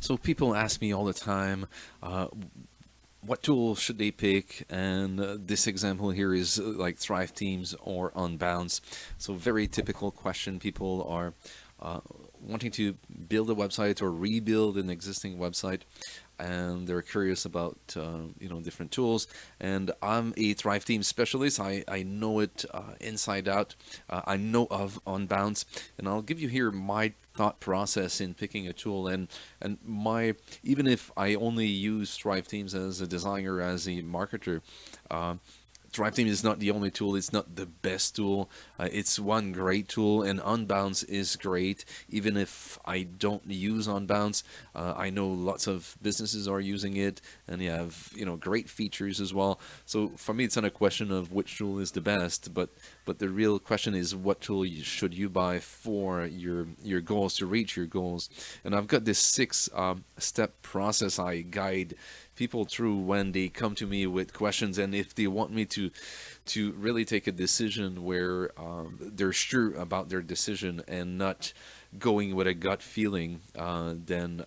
So people ask me all the time, uh, what tool should they pick? And this example here is like Thrive Teams or Unbounce. So very typical question. People are uh, wanting to build a website or rebuild an existing website, and they're curious about different tools. And I'm a Thrive Team specialist. I know it inside out. I know of Unbounce, and I'll give you here my thought process in picking a tool. And my, even if I only use Thrive Teams as a designer, as a marketer, uh, Drive Team is not the only tool. It's not the best tool. It's one great tool, and Unbounce is great. Even if I don't use Unbounce, I know lots of businesses are using it, and you have great features as well. So for me, it's not a question of which tool is the best, but the real question is what tool should you buy for your goals, to reach your goals. And I've got this six step process I guide people through when they come to me with questions, and if they want me to really take a decision where they're sure about their decision and not going with a gut feeling, then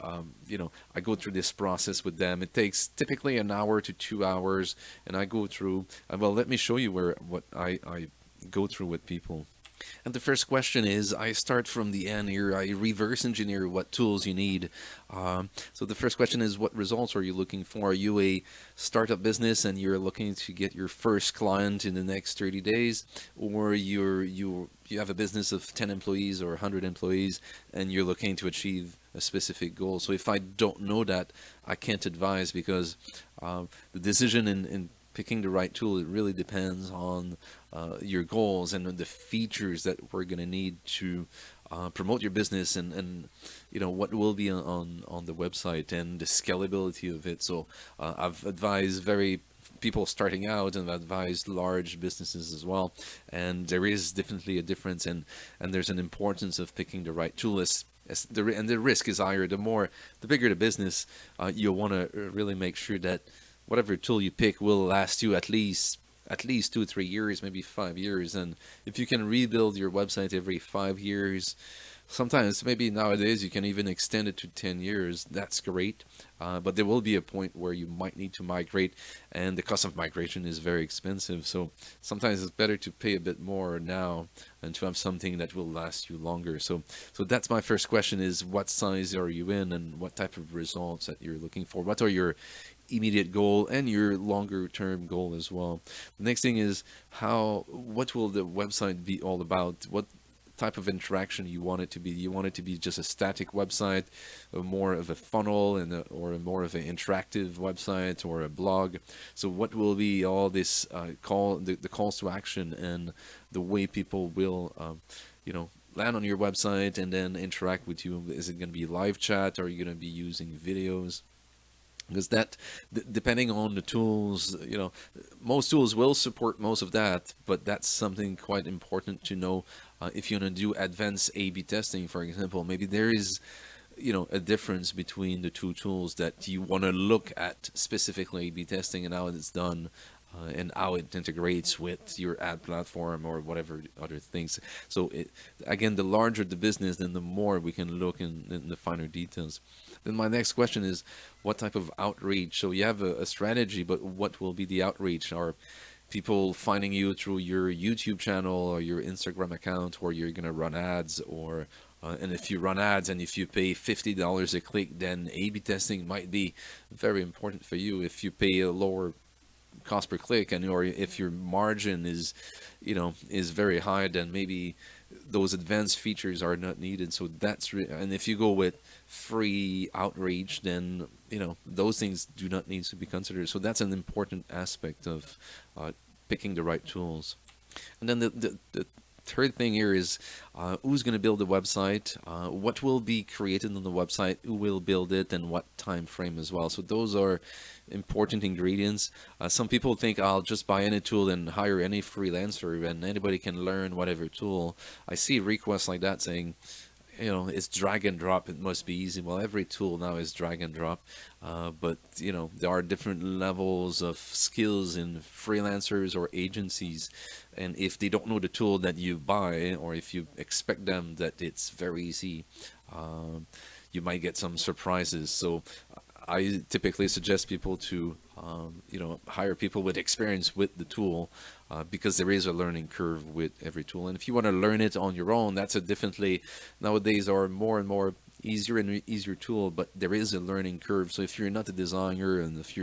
I go through this process with them. It takes typically an hour to 2 hours, and I go through. Well, let me show you what I go through with people. And the first question is, I start from the end here. I reverse engineer what tools you need. So the first question is, what results are you looking for? Are you a startup business and you're looking to get your first client in the next 30 days, or you have a business of 10 employees or 100 employees and you're looking to achieve a specific goal? So if I don't know that, I can't advise, because the decision in picking the right tool, it really depends on your goals and the features that we're going to need to promote your business, and what will be on the website and the scalability of it. So I've advised very people starting out, and I've advised large businesses as well, and there is definitely a difference, and there's an importance of picking the right tool. And the risk is higher. The bigger the business, you'll want to really make sure that whatever tool you pick will last you at least 2 3 years, maybe 5 years. And if you can rebuild your website every 5 years, sometimes maybe nowadays you can even extend it to 10 years. That's great. But there will be a point where you might need to migrate, and the cost of migration is very expensive. So sometimes it's better to pay a bit more now and to have something that will last you longer. So that's my first question: is what size are you in, and what type of results that you're looking for? What are your immediate goal and your longer term goal as well? The next thing is, what will the website be all about? What type of interaction you want it to be? You want it to be just a static website, or more of a funnel, or more of an interactive website, or a blog? So what will be all this the calls to action, and the way people will land on your website and then interact with you? Is it going to be live chat, or are you going to be using videos? Because depending on the tools, most tools will support most of that, but that's something quite important to know. If you want to do advanced A/B testing, for example, maybe there is a difference between the two tools that you want to look at, specifically A/B testing and how it's done, and how it integrates with your ad platform or whatever other things. So again, the larger the business, then the more we can look in the finer details. Then my next question is, what type of outreach? So you have a strategy, but what will be the outreach? Are people finding you through your YouTube channel or your Instagram account, or you're gonna run ads, or and if you run ads and if you pay $50 a click, then A/B testing might be very important for you. If you pay a lower cost per click, and or if your margin is very high, then maybe those advanced features are not needed. So and if you go with free outreach, then those things do not need to be considered. So that's an important aspect of picking the right tools. And then the third thing here is, who's going to build the website, what will be created on the website, who will build it, and what time frame as well. So those are important ingredients. Some people think, I'll just buy any tool and hire any freelancer and anybody can learn whatever tool. I see requests like that saying, it's drag and drop, it must be easy. Well, every tool now is drag and drop, but there are different levels of skills in freelancers or agencies, and if they don't know the tool that you buy, or if you expect them that it's very easy, you might get some surprises. So I typically suggest people to hire people with experience with the tool, because there is a learning curve with every tool. And if you want to learn it on your own, that's a definitely nowadays are more and more easier and easier tool, but there is a learning curve. So if you're not a designer, and if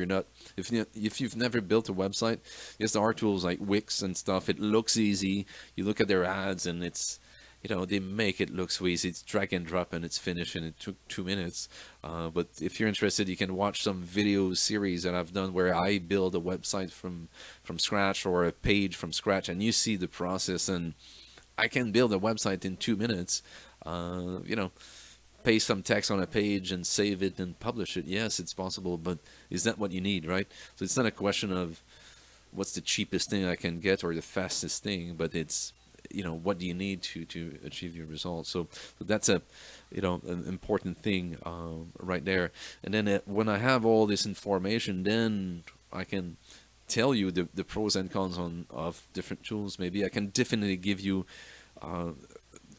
you've never built a website, yes, there are tools like Wix and stuff. It looks easy. You look at their ads, and it's, they make it look so easy. It's drag and drop and it's finished, and it took 2 minutes. But if you're interested, you can watch some video series that I've done where I build a website from scratch, or a page from scratch, and you see the process. And I can build a website in 2 minutes. Paste some text on a page and save it and publish it. Yes, it's possible, but is that what you need, right? So it's not a question of what's the cheapest thing I can get or the fastest thing, but it's, what do you need to achieve your results. So that's an important thing right there. And then when I have all this information, then I can tell you the pros and cons of different tools. Maybe I can definitely give you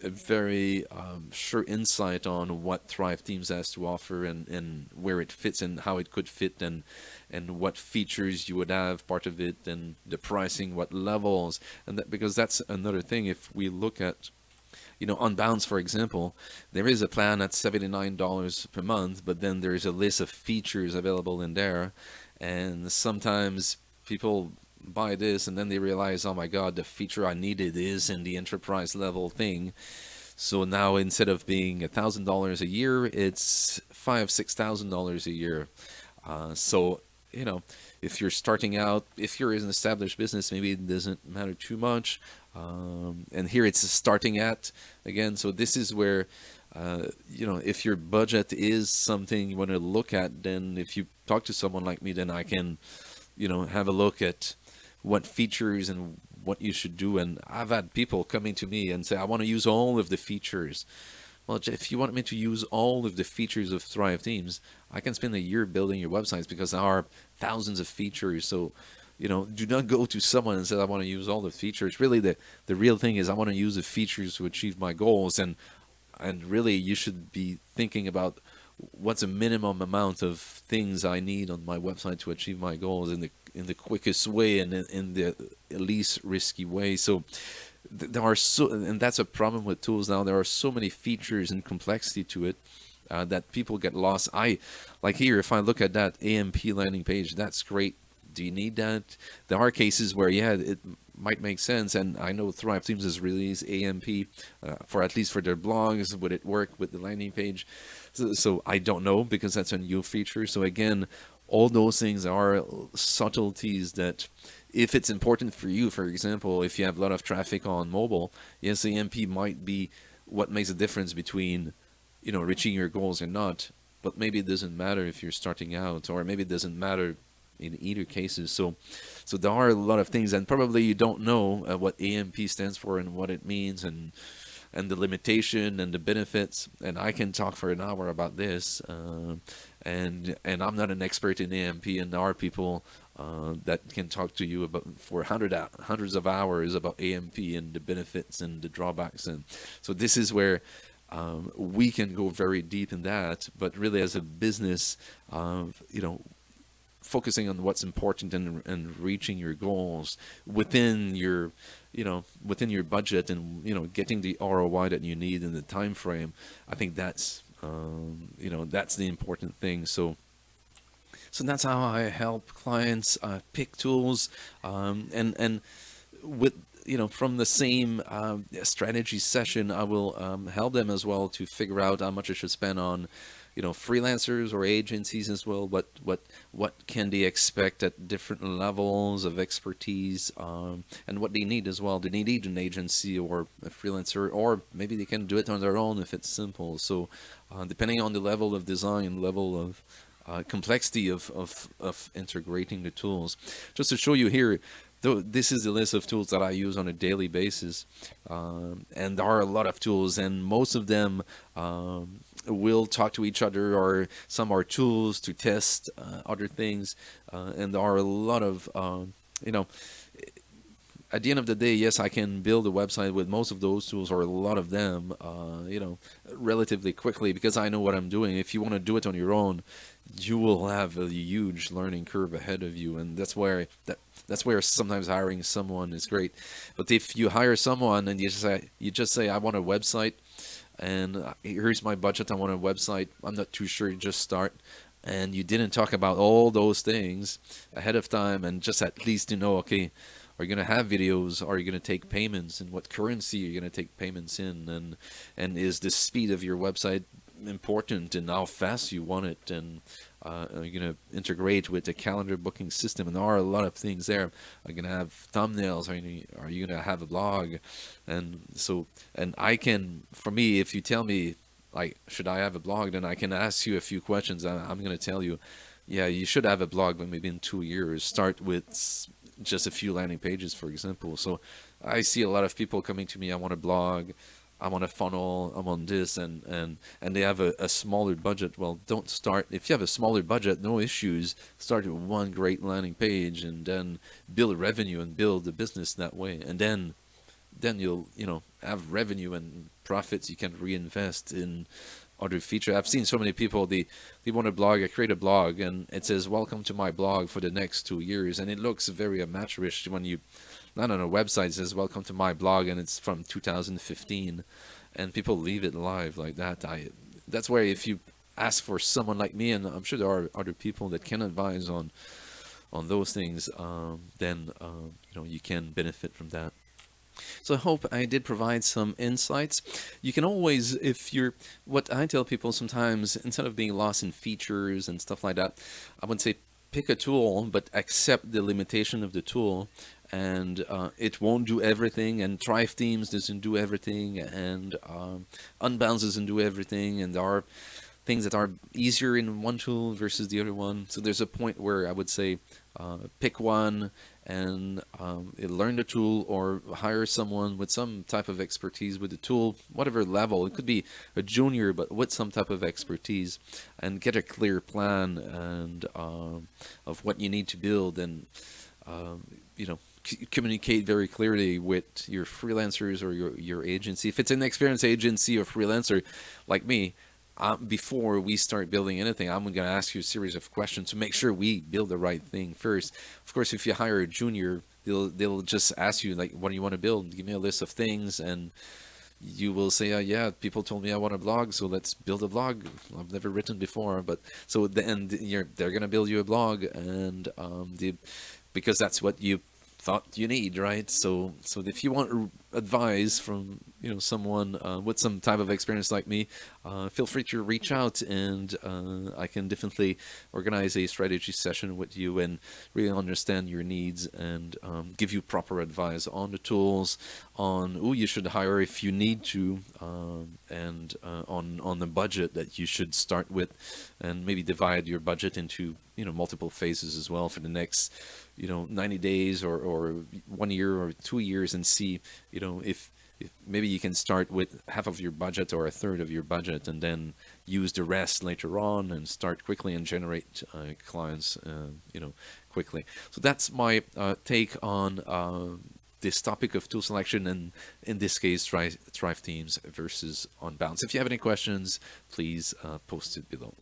a very sure insight on what Thrive Teams has to offer, and where it fits and how it could fit, and what features you would have part of it, and the pricing, what levels, and that, because that's another thing. If we look at, unbounce, for example, there is a plan at $79 per month, but then there's a list of features available in there, and sometimes people buy this and then they realize, oh my god, the feature I needed is in the enterprise level thing. So now instead of being $1,000 a year, it's $5,000-$6,000 a year. So if you're starting out, if you're in an established business, maybe it doesn't matter too much. And here it's starting at, again, so this is where if your budget is something you want to look at, then if you talk to someone like me, then I can have a look at what features and what you should do. And I've had people coming to me and say, I want to use all of the features. Well, if you want me to use all of the features of Thrive Teams, I can spend a year building your websites, because there are thousands of features. So, do not go to someone and say, I want to use all the features. Really, the real thing is, I want to use the features to achieve my goals. And really, you should be thinking about what's a minimum amount of things I need on my website to achieve my goals in the quickest way, and in the least risky way. So there are and that's a problem with tools now. There are so many features and complexity to it that people get lost. Like here, if I look at that AMP landing page, that's great. Do you need that? There are cases where, yeah, it might make sense, and I know Thrive Teams has released AMP for at least for their blogs. Would it work with the landing page? So I don't know, because that's a new feature. So again, all those things are subtleties that, if it's important for you, for example, if you have a lot of traffic on mobile, yes, AMP might be what makes a difference between, reaching your goals or not. But maybe it doesn't matter if you're starting out, or maybe it doesn't matter in either cases. So there are a lot of things, and probably you don't know what AMP stands for and what it means, and the limitation and the benefits. And I can talk for an hour about this, and I'm not an expert in AMP, and there are people that can talk to you about for hundreds of hours about AMP and the benefits and the drawbacks. And so this is where we can go very deep in that. But really, as a business, focusing on what's important and reaching your goals within your budget, and getting the ROI that you need in the time frame, I think that's that's the important thing. So that's how I help clients pick tools, and with from the same strategy session, I will help them as well to figure out how much I should spend on freelancers or agencies as well. What can they expect at different levels of expertise, and what they need as well. Do they need an agency or a freelancer, or maybe they can do it on their own if it's simple. So depending on the level of design, level of complexity of integrating the tools. Just to show you here, this is the list of tools that I use on a daily basis, and there are a lot of tools, and most of them will talk to each other, or some are tools to test other things, and there are a lot of at the end of the day, yes, I can build a website with most of those tools or a lot of them, relatively quickly because I know what I'm doing. If you want to do it on your own, you will have a huge learning curve ahead of you, and that's where sometimes hiring someone is great. But if you hire someone and you just say I want a website, and here's my budget, I want a website, I'm not too sure, you just start, and you didn't talk about all those things ahead of time, and just at least okay, are you going to have videos? Are you going to take payments? In what currency are you going to take payments in? And is the speed of your website important, and how fast you want it? And are you going to integrate with the calendar booking system? And there are a lot of things there. Are you going to have thumbnails? Are you going to have a blog? And so, and for me, if you tell me, like, should I have a blog, then I can ask you a few questions. I'm going to tell you, yeah, you should have a blog, but maybe in 2 years. Start with just a few landing pages, for example. So I see a lot of people coming to me, I want a blog, I want a funnel, I want this, and they have a smaller budget. Well, don't start, if you have a smaller budget, no issues. Start with one great landing page and then build revenue and build the business that way. And then you'll, have revenue and profits you can reinvest in other feature. I've seen so many people, they want a blog, I create a blog and it says welcome to my blog for the next 2 years, and it looks very amateurish when you land on a website. It says welcome to my blog and it's from 2015, and people leave it live like that. That's where, if you ask for someone like me, and I'm sure there are other people that can advise on those things, then you can benefit from that. So I hope I did provide some insights. You can always, what I tell people sometimes, instead of being lost in features and stuff like that, I would say pick a tool, but accept the limitation of the tool. And it won't do everything, and Thrive Themes doesn't do everything, and Unbounce doesn't do everything, and there are things that are easier in one tool versus the other one. So there's a point where I would say pick one and learn the tool, or hire someone with some type of expertise with the tool, whatever level. It could be a junior, but with some type of expertise, and get a clear plan and of what you need to build, and communicate very clearly with your freelancers or your agency. If it's an experienced agency or freelancer like me, before we start building anything, I'm going to ask you a series of questions to make sure we build the right thing first. Of course, if you hire a junior, they'll just ask you, like, what do you want to build? Give me a list of things, and you will say, yeah, people told me I want a blog, so let's build a blog. I've never written before, but so then they're going to build you a blog, and because that's what you thought you need, right? So if you want advice from someone with some type of experience like me, feel free to reach out, and I can definitely organize a strategy session with you and really understand your needs, and give you proper advice on the tools, on who you should hire if you need to, and on the budget that you should start with, and maybe divide your budget into multiple phases as well for the next 90 days or 1 year or 2 years, and see if maybe you can start with half of your budget or a third of your budget, and then use the rest later on, and start quickly and generate clients quickly. So that's my take on this topic of tool selection, and in this case Thrive Themes versus Unbounce. If you have any questions, please post it below.